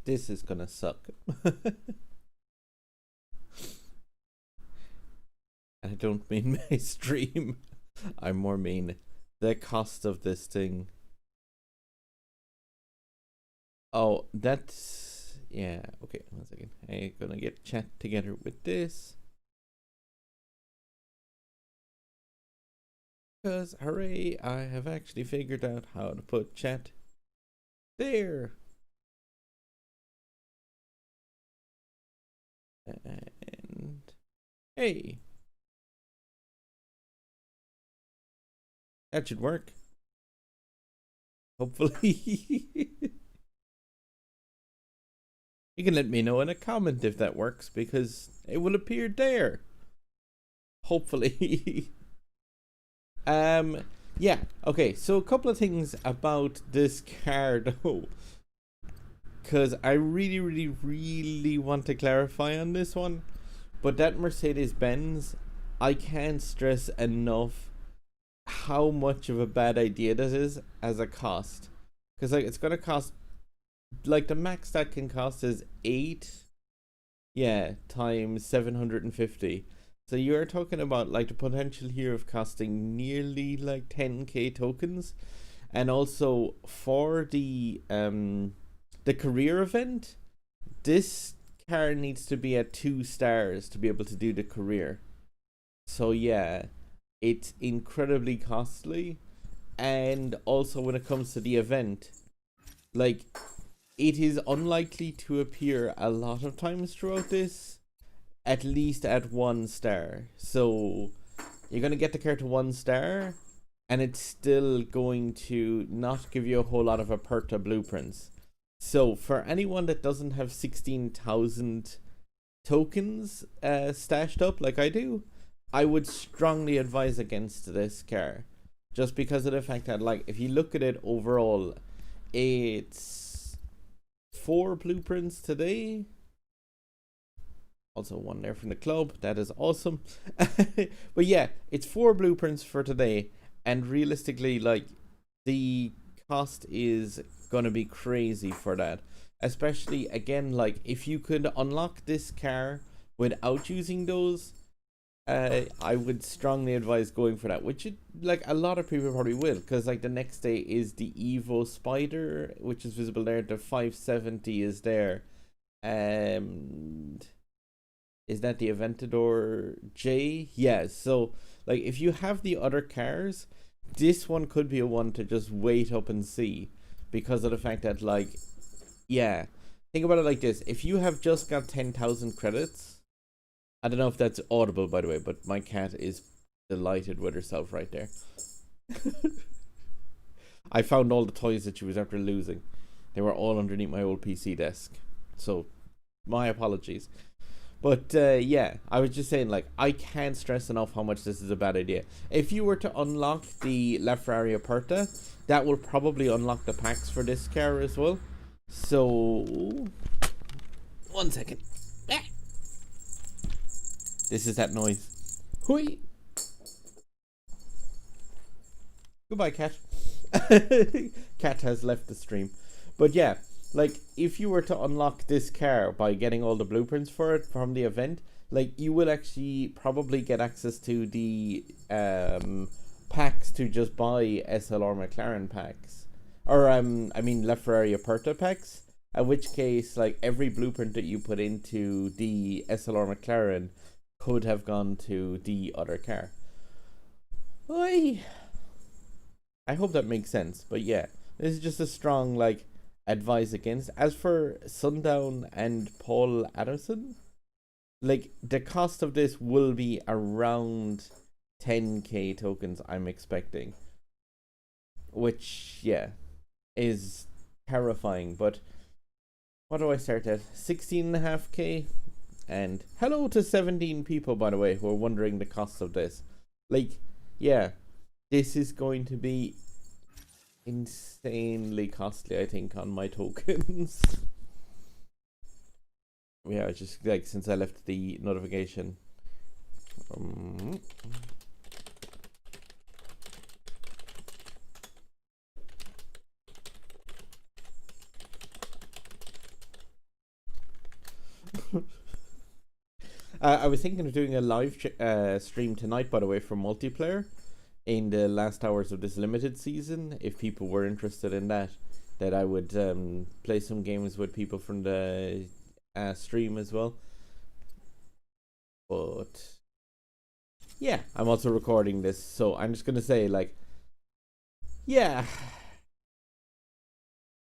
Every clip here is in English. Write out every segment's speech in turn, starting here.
this is gonna suck. And I don't mean my stream. I more mean the cost of this thing. Oh, that's... yeah, okay, 1 second. I'm gonna get chat together with this. Because, hooray, I have actually figured out how to put chat there. And... hey. That should work. Hopefully. You can let me know in a comment if that works, because it will appear there. Hopefully. Yeah, okay, so a couple of things about this car though. Because I really want to clarify on this one. But that Mercedes-Benz, I can't stress enough how much of a bad idea that is as a cost. Because like it's gonna cost, like the max that can cost is 8 times 750. So you're talking about like the potential here of costing nearly like 10k tokens. And also for the career event, this car needs to be at 2 stars to be able to do the career. So yeah, it's incredibly costly. And also when it comes to the event, like it is unlikely to appear a lot of times throughout this, at least at 1 star. So you're going to get the car to 1 star and it's still going to not give you a whole lot of Aperta blueprints. So for anyone that doesn't have 16,000 tokens stashed up like I do, I would strongly advise against this car, just because of the fact that, like, if you look at it overall, it's 4 blueprints today. Also 1 there from the club. That is awesome. But yeah, it's 4 blueprints for today, and realistically, like, the cost is gonna be crazy for that. Especially, again, like, if you could unlock this car without using those, I would strongly advise going for that, which like a lot of people probably will, because like the next day is the Evo Spider, which is visible there. The 570 is there, and is that the Aventador J? Yeah. So like if you have the other cars, this one could be a one to just wait up and see, because of the fact that, like, yeah, think about it like this: if you have just got 10,000 credits. I don't know if that's audible, by the way, but my cat is delighted with herself right there. I found all the toys that she was after losing. They were all underneath my old PC desk. So, my apologies. But, yeah, I was just saying, like, I can't stress enough how much this is a bad idea. If you were to unlock the LaFerrari Aperta, that will probably unlock the packs for this car as well. So, 1 second. This is that noise. Hui! Goodbye, cat. Cat has left the stream. But yeah, like, if you were to unlock this car by getting all the blueprints for it from the event, like, you will actually probably get access to the packs to just buy SLR McLaren packs. Or, I mean, LaFerrari Aperta packs. In which case, like, every blueprint that you put into the SLR McLaren could have gone to the other car. Oy. I hope that makes sense. But yeah, this is just a strong, like, advice against. As for Sundown and Paul Adamson, like, the cost of this will be around 10k tokens, I'm expecting. Which, yeah, is terrifying. But what do I start at? 16.5k? And hello to 17 people, by the way, who are wondering the cost of this. Like, yeah, this is going to be insanely costly, I think, on my tokens. Yeah, just like since I left the notification. I was thinking of doing a live stream tonight, by the way, for multiplayer in the last hours of this limited season. If people were interested in that, I would play some games with people from the stream as well. But yeah, I'm also recording this, so I'm just gonna say, like, yeah,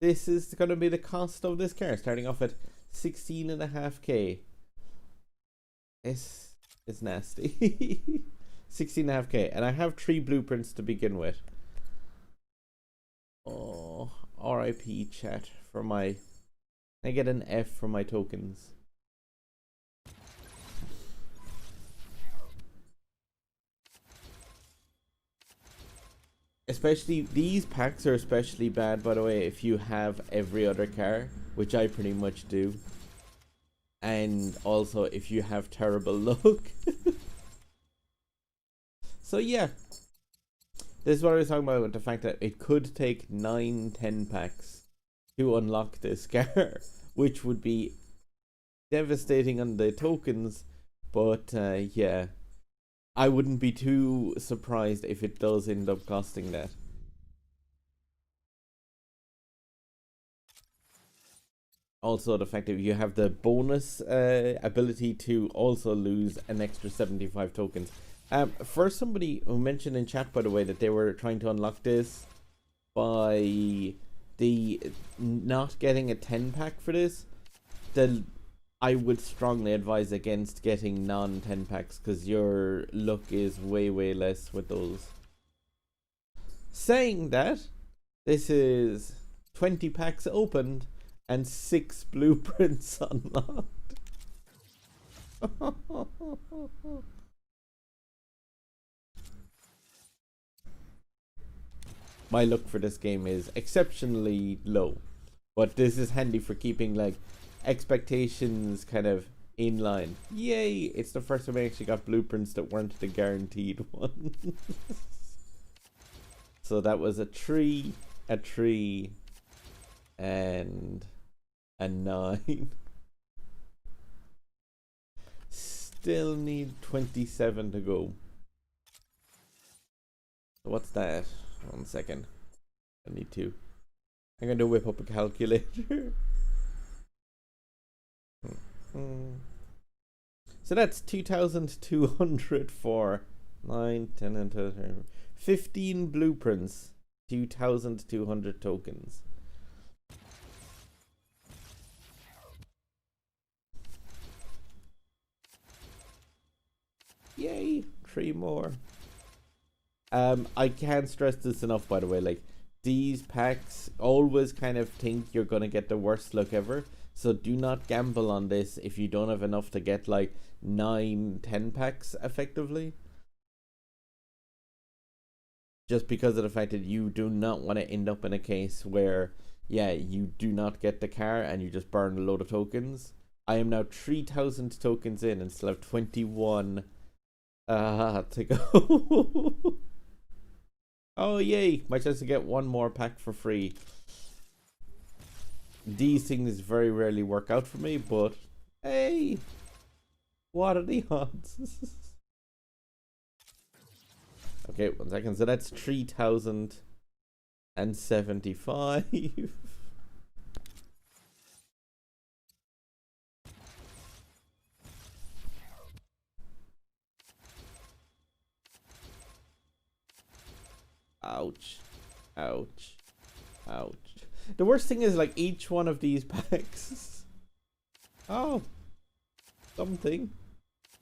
this is gonna be the cost of this car, starting off at 16.5k. It's nasty. 16.5k, and I have 3 blueprints to begin with. Oh, RIP chat for my. I get an F for my tokens. Especially these packs are especially bad, by the way, if you have every other car, which I pretty much do. And also if you have terrible luck. So yeah, this is what I was talking about, with the fact that it could take 9-10 packs to unlock this car, which would be devastating on the tokens. But yeah, I wouldn't be too surprised if it does end up costing that. Also, the fact that you have the bonus ability to also lose an extra 75 tokens. For somebody who mentioned in chat, by the way, that they were trying to unlock this by the not getting a 10 pack for this, I would strongly advise against getting non-10 packs, because your luck is way less with those. Saying that, this is 20 packs opened and 6 blueprints unlocked. My luck for this game is exceptionally low, but this is handy for keeping like expectations kind of in line. Yay! It's the first time I actually got blueprints that weren't the guaranteed ones. So that was a 3, and a 9. Still need 27 to go. So what's that? 1 second. I need to. I'm going to whip up a calculator. So that's 2,200 for 9, 10, and 12, 15 blueprints, 2,200 tokens. Yay, 3 more. I can't stress this enough, by the way, like, these packs, always kind of think you're gonna get the worst luck ever. So do not gamble on this if you don't have enough to get like 9-10 packs effectively. Just because of the fact that you do not want to end up in a case where, yeah, you do not get the car and you just burn a load of tokens. I am now 3,000 tokens in and still have 21 to go. Oh yay, my chance to get 1 more pack for free. These things very rarely work out for me, but hey, what are the odds? Okay, 1 second. So that's 3,075. Ouch. Ouch. Ouch. The worst thing is, like, each one of these packs. Oh. Something.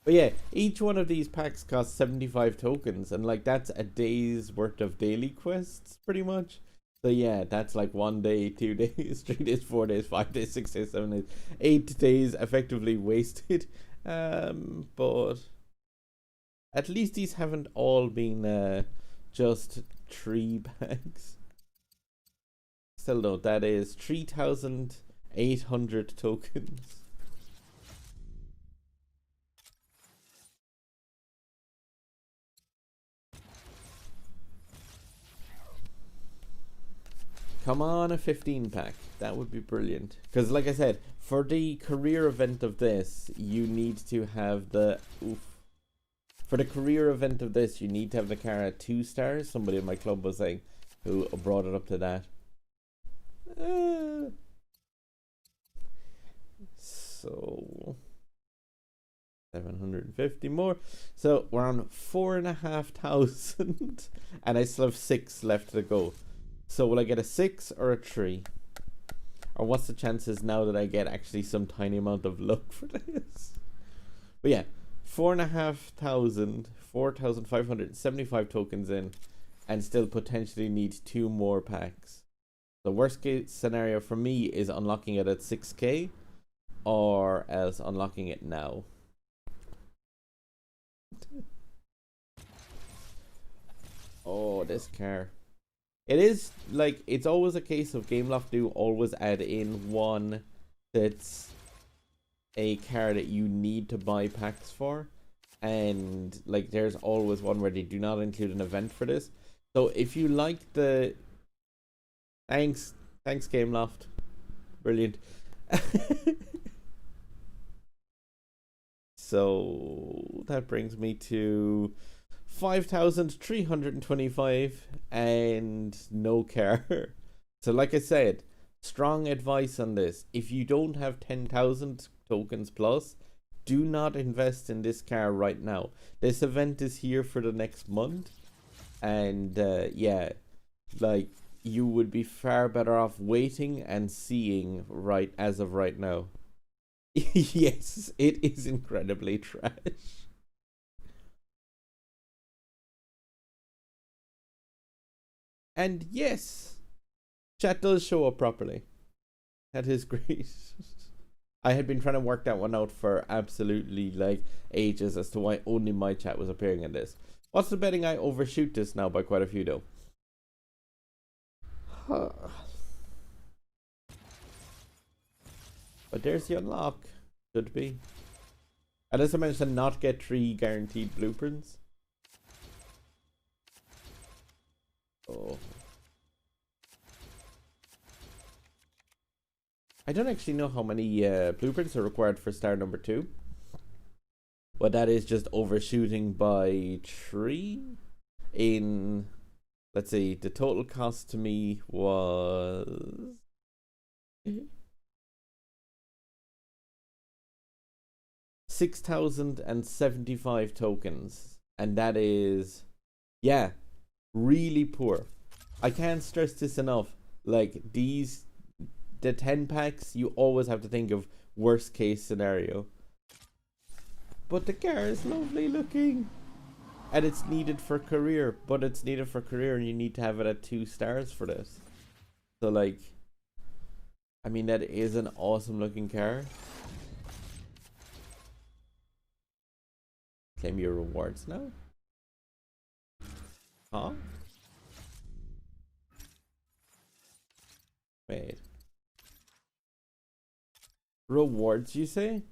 But yeah, each one of these packs costs 75 tokens. And, like, that's a day's worth of daily quests, pretty much. So yeah, that's like 1 day, 2 days, 3 days, 4 days, 5 days, 6 days, 7 days, 8 days effectively wasted. But at least these haven't all been just 3 packs. Still though, that is 3,800 tokens. Come on, a 15 pack. That would be brilliant. Because like I said, For the career event of this, you need to have the... Oof. For the career event of this, you need to have the car at 2 stars. Somebody in my club was saying, who brought it up to that. So 750 more. So we're on 4,500 and I still have 6 left to go. So will I get a 6 or a 3? Or what's the chances now that I get actually some tiny amount of luck for this? But yeah, 4,575 tokens in, and still potentially need 2 more packs. The worst case scenario for me is unlocking it at 6k, or else unlocking it now. Oh, this car. It is like, it's always a case of Gameloft do always add in one that's a car that you need to buy packs for, and like there's always one where they do not include an event for this. So if you like the... Thanks Gameloft. Brilliant. So that brings me to 5,325 and no car. So like I said, strong advice on this. If you don't have 10,000 tokens plus, do not invest in this car right now. This event is here for the next month, and yeah, like you would be far better off waiting and seeing right as of right now. Yes, it is incredibly trash. And yes, chat does show up properly. That is great. I had been trying to work that one out for absolutely like ages as to why only my chat was appearing in this. What's the betting I overshoot this now by quite a few though? But there's the unlock. Should be. Unless I managed to not get 3 guaranteed blueprints. Oh. I don't actually know how many blueprints are required for star number 2. But that is just overshooting by 3. In... Let's see, the total cost to me was... 6,075 tokens. And that is... Yeah, really poor. I can't stress this enough. Like, these... The 10 packs, you always have to think of worst case scenario. But the car is lovely looking. And it's needed for career. But it's needed for career and you need to have it at 2 stars for this. So like, I mean, that is an awesome looking car. Claim your rewards now. Huh? Wait. Rewards, you say?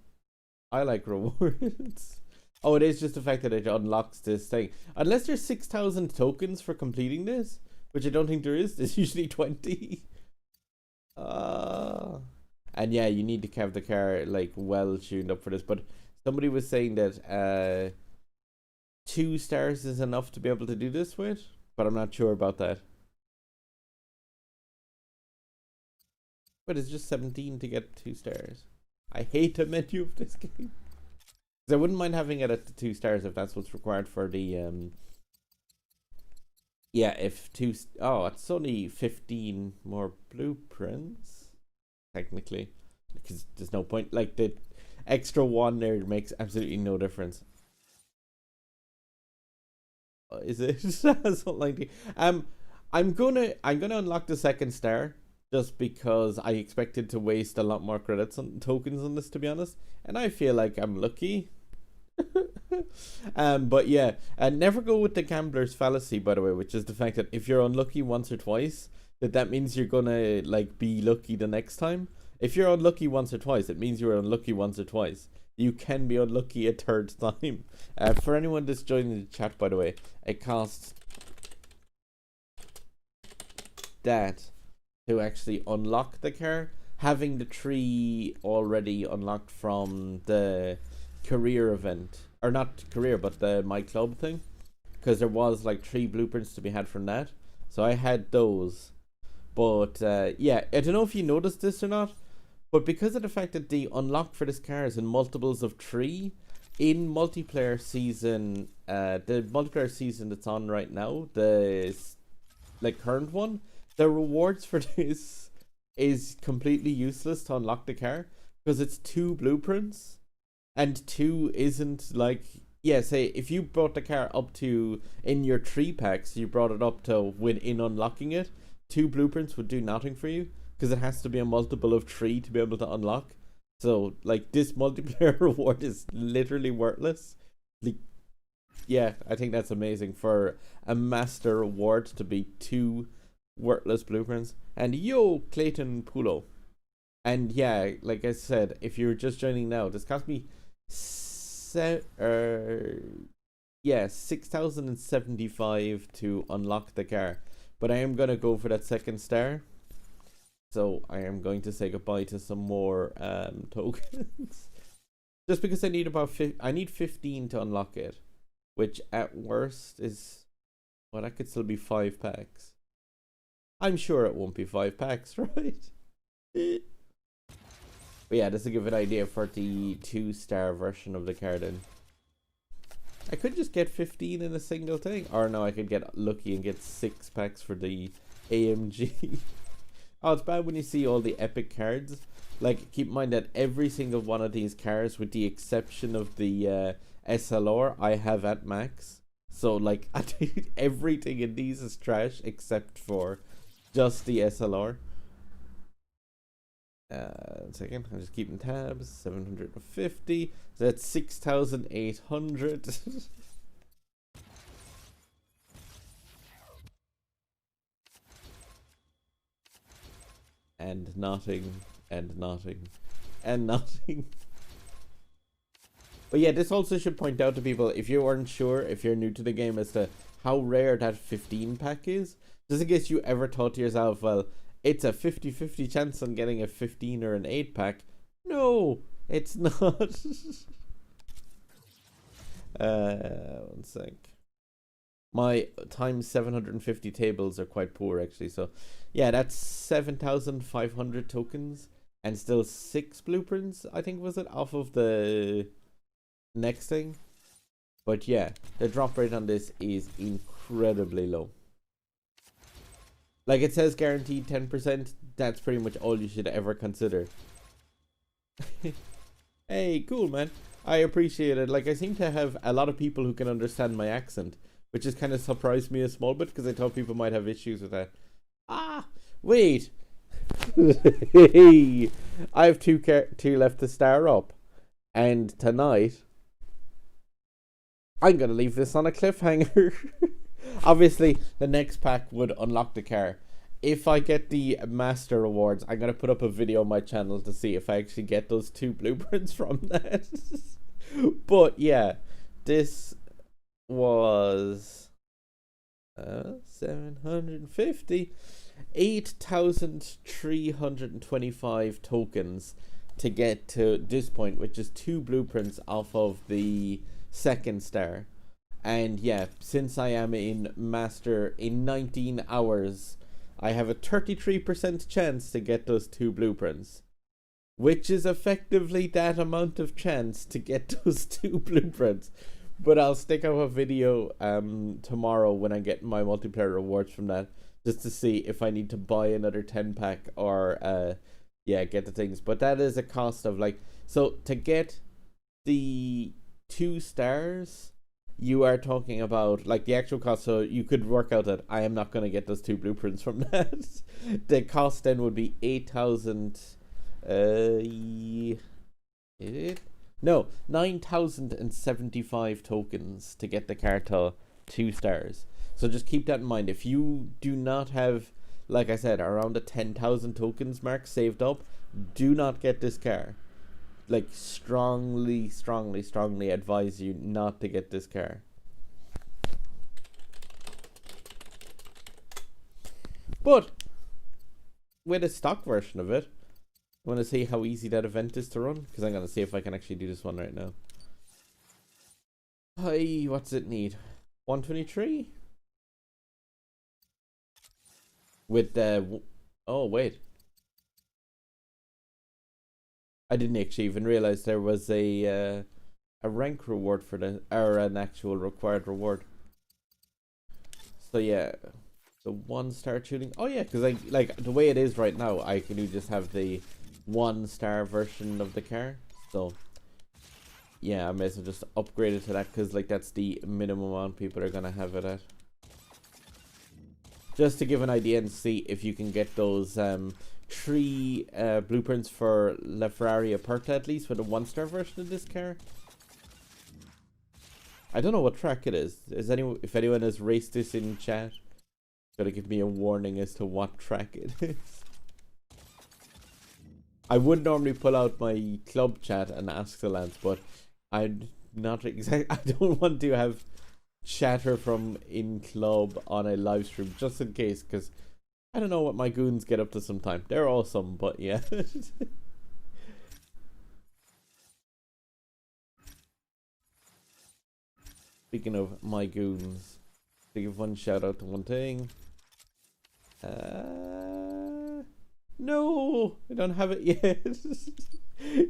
I like rewards. Oh, it is just the fact that it unlocks this thing. Unless there's 6,000 tokens for completing this, which I don't think there is. There's usually 20. And yeah, you need to have the car like well tuned up for this. But somebody was saying that 2 stars is enough to be able to do this with, but I'm not sure about that. But it's just 17 to get 2 stars. I hate the menu of this game. I wouldn't mind having it at the 2 stars if that's what's required for the yeah, if 2 oh, it's only 15 more blueprints technically, because there's no point, like the extra 1 there makes absolutely no difference. Is it? I'm gonna unlock the 2nd star just because I expected to waste a lot more credits on tokens on this, to be honest, and I feel like I'm lucky. But yeah, never go with the gambler's fallacy, by the way, which is the fact that if you're unlucky once or twice, that means you're gonna like be lucky the next time. If you're unlucky once or twice, it means you're unlucky once or twice. You can be unlucky a 3rd time. For anyone that's joining the chat, by the way, it costs that to actually unlock the car. having the tree already unlocked from the career event, or not career, but the my club thing, because there was like 3 blueprints to be had from that. So I had those, but yeah, I don't know if you noticed this or not, but because of the fact that the unlock for this car is in multiples of 3, in multiplayer season, the multiplayer season that's on right now, the like current one, the rewards for this is completely useless to unlock the car because it's 2 blueprints, and 2 isn't like, yeah, say if you brought the car up to, in your 3 packs, you brought it up to in unlocking it, 2 blueprints would do nothing for you because it has to be a multiple of 3 to be able to unlock. So like this multiplayer reward is literally worthless. Like, yeah, I think that's amazing for a master reward to be 2 worthless blueprints. And yo, Clayton Pulo. And yeah, like I said, if you're just joining now, this cost me 6,075 to unlock the car. But I am gonna go for that 2nd star. So I am going to say goodbye to some more tokens. Just because I need I need 15 to unlock it, which at worst is, well, that could still be 5 packs. I'm sure it won't be 5 packs, right? But yeah, just to give an idea for the 2-star version of the card then. I could just get 15 in a single thing. Or no, I could get lucky and get 6 packs for the AMG. Oh, it's bad when you see all the epic cards. Like, keep in mind that every single one of these cars, with the exception of the SLR, I have at max. So, like, I think everything in these is trash except for just the SLR. 1 second, I'm just keeping tabs. 750. So that's 6,800. And nothing, and nothing, and nothing. But yeah, this also should point out to people, if you aren't sure, if you're new to the game, as to how rare that 15 pack is. Just in case you ever thought to yourself, well, it's a 50-50 chance on getting a 15 or an 8 pack. No, it's not. 1 sec. My times 750 tables are quite poor actually, so yeah, that's 7,500 tokens and still 6 blueprints, I think, was it, off of the next thing. But yeah, the drop rate on this is incredibly low. Like, it says guaranteed 10%, that's pretty much all you should ever consider. Hey, cool, man. I appreciate it. Like, I seem to have a lot of people who can understand my accent, which has kind of surprised me a small bit because I thought people might have issues with that. Ah, wait. I have 2 left to star up. And tonight, I'm going to leave this on a cliffhanger. Obviously, the next pack would unlock the car. If I get the master rewards, I'm going to put up a video on my channel to see if I actually get those 2 blueprints from that. But yeah, this was 750, 8,325 tokens to get to this point, which is 2 blueprints off of the 2nd star. And yeah, since I am in master in 19 hours, I have a 33% chance to get those 2 blueprints, which is effectively that amount of chance to get those 2 blueprints. But I'll stick out a video tomorrow when I get my multiplayer rewards from that, just to see if I need to buy another 10 pack or yeah, get the things. But that is a cost of, like, so to get the 2 stars, you are talking about, like, the actual cost. So you could work out that I am not going to get those 2 blueprints from that. The cost then would be 8,000. Is it? No, 9,075 tokens to get the car to 2 stars. So just keep that in mind. If you do not have, like I said, around the 10,000 tokens mark saved up, do not get this car. Like, strongly advise you not to get this car. But with a stock version of it, Want to see how easy that event is to run? Because I'm going to see if I can actually do this one right now. Hi, what's it need? 123? With the... Oh, wait. I didn't actually even realize there was a rank reward for the... Or an actual required reward. So yeah, the 1-star tuning. Oh yeah, because like the way it is right now, I can just have the 1-star version of the car. So yeah, I may as well just upgrade it to that, because like that's the minimum amount people are gonna have it at. Just to give an idea and see if you can get those 3 blueprints for La Ferrari Aperta at least with a 1-star version of this car. I don't know what track it is. If anyone has raced this in chat, gotta give me a warning as to what track it is. I would normally pull out my club chat and ask the lads, but I'm not exact. I don't want to have chatter from in club on a live stream just in case, because I don't know what my goons get up to sometime. They're awesome, but yeah. Speaking of my goons, to give one shout out to one thing. No, I don't have it yet.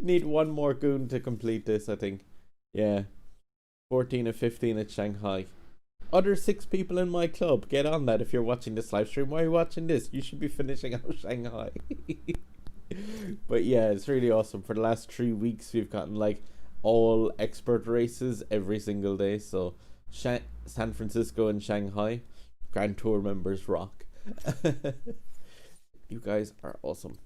Need one more goon to complete this, I think. Yeah. 14 or 15 at Shanghai. Other 6 people in my club, get on that if you're watching this live stream. Why are you watching this? You should be finishing out Shanghai. But yeah, it's really awesome. For the last 3 weeks, we've gotten like all expert races every single day. So San Francisco and Shanghai, Grand Tour members rock. You guys are awesome.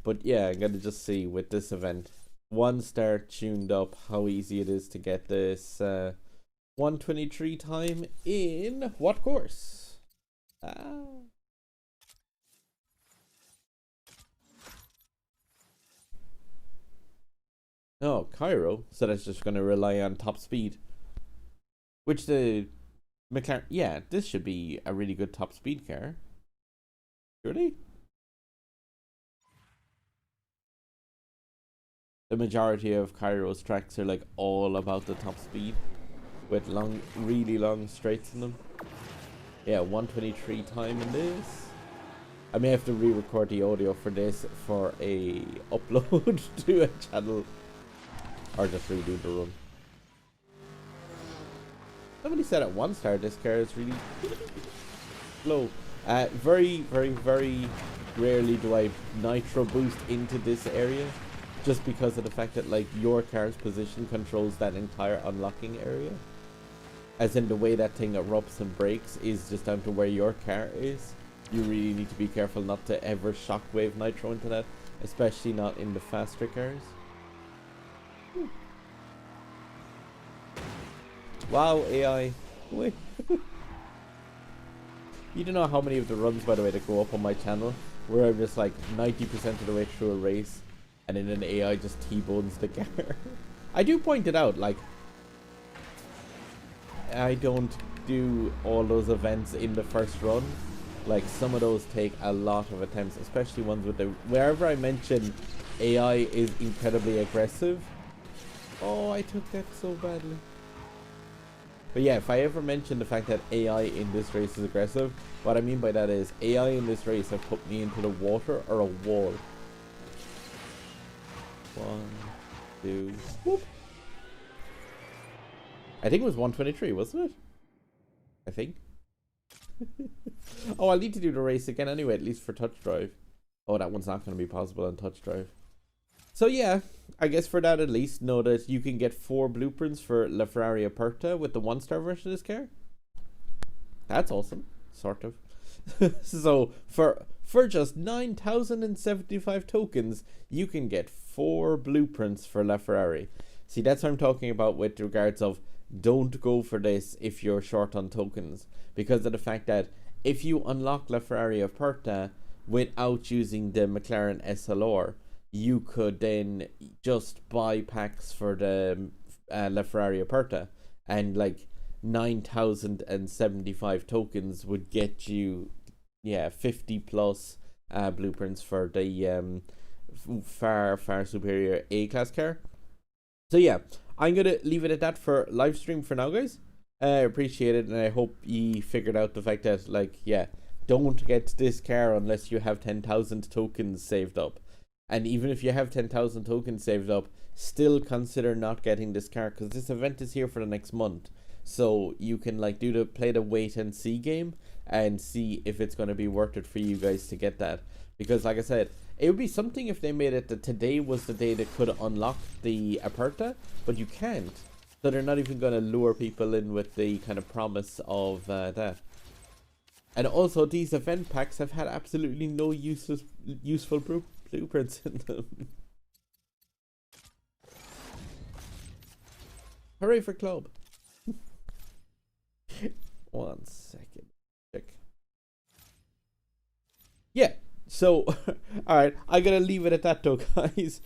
But yeah, I'm gonna just see with this event, 1-star tuned up, how easy it is to get this 123 time in what course? Oh, Cairo. So that's just going to rely on top speed. Which the McLaren... Yeah, this should be a really good top speed car. Surely? The majority of Cairo's tracks are like all about the top speed. With long, really long straights in them. Yeah, 123 time in this. I may have to re-record the audio for this for a upload to a channel. Or just redo the run. Somebody said at 1-star this car is really slow. Very, very, very rarely do I nitro boost into this area. Just because of the fact that like your car's position controls that entire unlocking area. As in the way that thing erupts and breaks is just down to where your car is. You really need to be careful not to ever shockwave nitro into that. Especially not in the faster cars. Wow, AI. Wait. You don't know how many of the runs, by the way, that go up on my channel where I'm just like 90% of the way through a race and then an AI just T-bones the car. I do point it out, like, I don't do all those events in the first run. Like, some of those take a lot of attempts, especially ones with the... Wherever I mention AI is incredibly aggressive. Oh, I took that so badly. But yeah, if I ever mention the fact that AI in this race is aggressive, what I mean by that is AI in this race have put me into the water or a wall. 1, 2, whoop. I think it was 123, wasn't it? I think. Oh, I'll need to do the race again anyway, at least for touch drive. Oh, that one's not going to be possible on touch drive. So yeah, I guess for that at least, know that you can get 4 blueprints for La Ferrari Aperta with the 1-star version of this car. That's awesome, sort of. So for just 9,075 tokens, you can get 4 blueprints for La Ferrari. See, that's what I'm talking about with regards of don't go for this if you're short on tokens, because of the fact that if you unlock La Ferrari Aperta without using the McLaren SLR, you could then just buy packs for the La Ferrari Aperta, and like 9,075 tokens would get you 50 plus blueprints for the far, far superior A-class car. So yeah, I'm going to leave it at that for live stream for now, guys. I appreciate it, and I hope you figured out the fact that, like, yeah, don't get this car unless you have 10,000 tokens saved up. And even if you have 10,000 tokens saved up, still consider not getting this car, because this event is here for the next month. So you can like play the wait and see game and see if it's going to be worth it for you guys to get that. Because like I said, it would be something if they made it that today was the day that could unlock the Aperta, but you can't. So they're not even going to lure people in with the kind of promise of that. And also, these event packs have had absolutely no useful blueprints in them. Hooray for club. 1 second. Check. Yeah. So, alright. I'm going to leave it at that though, guys.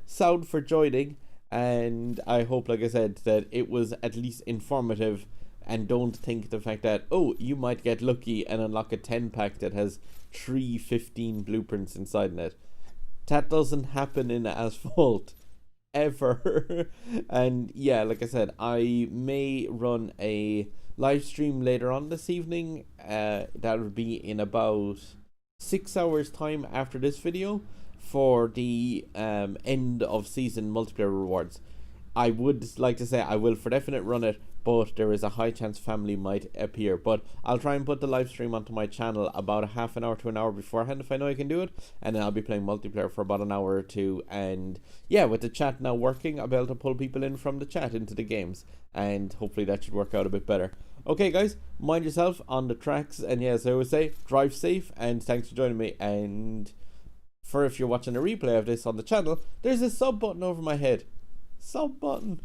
Sound for joining. And I hope, like I said, that it was at least informative. And don't think the fact that, oh, you might get lucky and unlock a 10 pack that has 3 15 blueprints inside it. That doesn't happen in Asphalt. Ever. And yeah, like I said, I may run a live stream later on this evening. That would be in about 6 hours time after this video for the end of season multiplayer rewards. I would like to say I will for definite run it, but there is a high chance family might appear. But I'll try and put the live stream onto my channel about a half an hour to an hour beforehand if I know I can do it, and then I'll be playing multiplayer for about an hour or two. And yeah, with the chat now working, I'll be able to pull people in from the chat into the games, and hopefully that should work out a bit better. Okay guys, mind yourself on the tracks, and yeah, as I always say, drive safe, and thanks for joining me. And for if you're watching a replay of this on the channel, there's a sub button over my head. Sub button.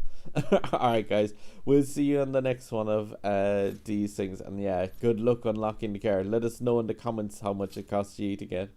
Alright guys, we'll see you on the next one of these things, and yeah, good luck unlocking the car. Let us know in the comments how much it costs you to get.